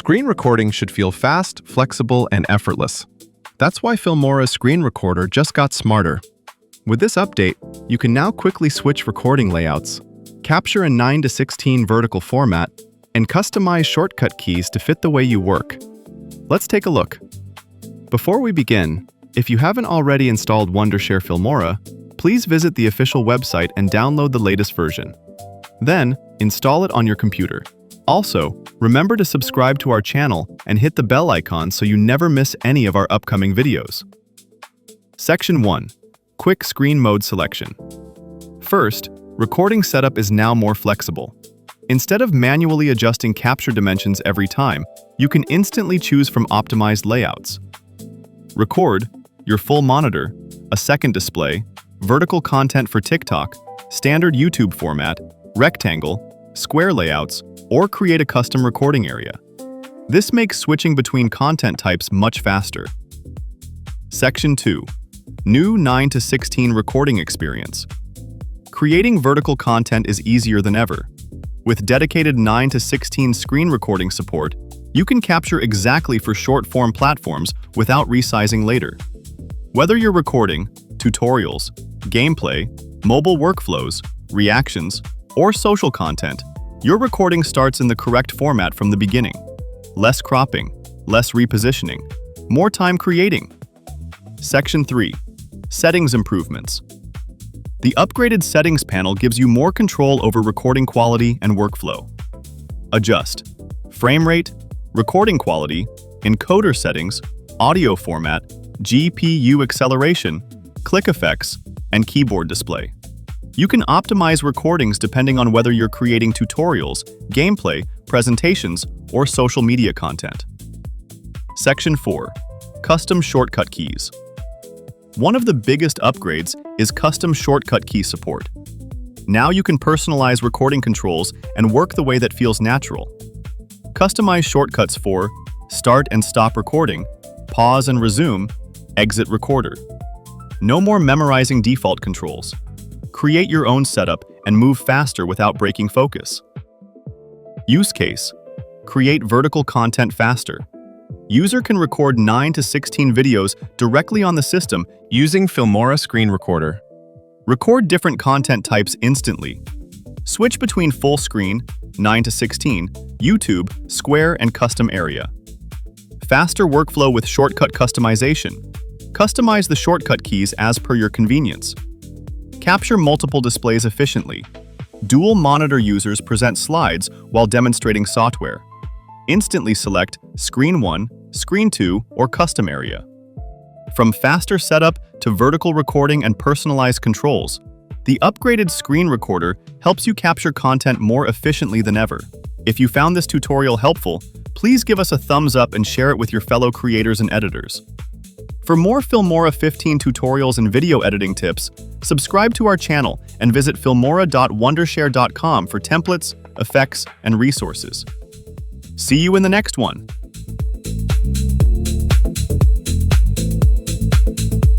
Screen recording should feel fast, flexible, and effortless. That's why Filmora's screen recorder just got smarter. With this update, you can now quickly switch recording layouts, capture a 9:16 vertical format, and customize shortcut keys to fit the way you work. Let's take a look. Before we begin, if you haven't already installed Wondershare Filmora, please visit the official website and download the latest version. Then, install it on your computer. Also, remember to subscribe to our channel and hit the bell icon so you never miss any of our upcoming videos. Section 1. Quick Screen Mode Selection. First, recording setup is now more flexible. Instead of manually adjusting capture dimensions every time, you can instantly choose from optimized layouts. Record, your full monitor, a second display, vertical content for TikTok, standard YouTube format, rectangle, square layouts, or create a custom recording area. This makes switching between content types much faster. Section 2. New 9:16 recording experience. Creating vertical content is easier than ever. With dedicated 9:16 screen recording support, you can capture exactly for short-form platforms without resizing later. Whether you're recording tutorials, gameplay, mobile workflows, reactions, or social content, your recording starts in the correct format from the beginning. Less cropping, less repositioning, more time creating. Section 3. Settings improvements. The upgraded settings panel gives you more control over recording quality and workflow. Adjust frame rate, recording quality, encoder settings, audio format, GPU acceleration, click effects, and keyboard display. You can optimize recordings depending on whether you're creating tutorials, gameplay, presentations, or social media content. Section 4. Custom shortcut keys. One of the biggest upgrades is custom shortcut key support. Now you can personalize recording controls and work the way that feels natural. Customize shortcuts for start and stop recording, pause and resume, exit recorder. No more memorizing default controls. Create your own setup and move faster without breaking focus. Use case. Create vertical content faster. User can record 9:16 videos directly on the system using Filmora Screen Recorder. Record different content types instantly. Switch between full screen, 9:16, YouTube, square, and custom area. Faster workflow with shortcut customization. Customize the shortcut keys as per your convenience. Capture multiple displays efficiently. Dual monitor users present slides while demonstrating software. Instantly select Screen 1, Screen 2, or Custom Area. From faster setup to vertical recording and personalized controls, the upgraded screen recorder helps you capture content more efficiently than ever. If you found this tutorial helpful, please give us a thumbs up and share it with your fellow creators and editors. For more Filmora 15 tutorials and video editing tips, subscribe to our channel and visit filmora.wondershare.com for templates, effects, and resources. See you in the next one!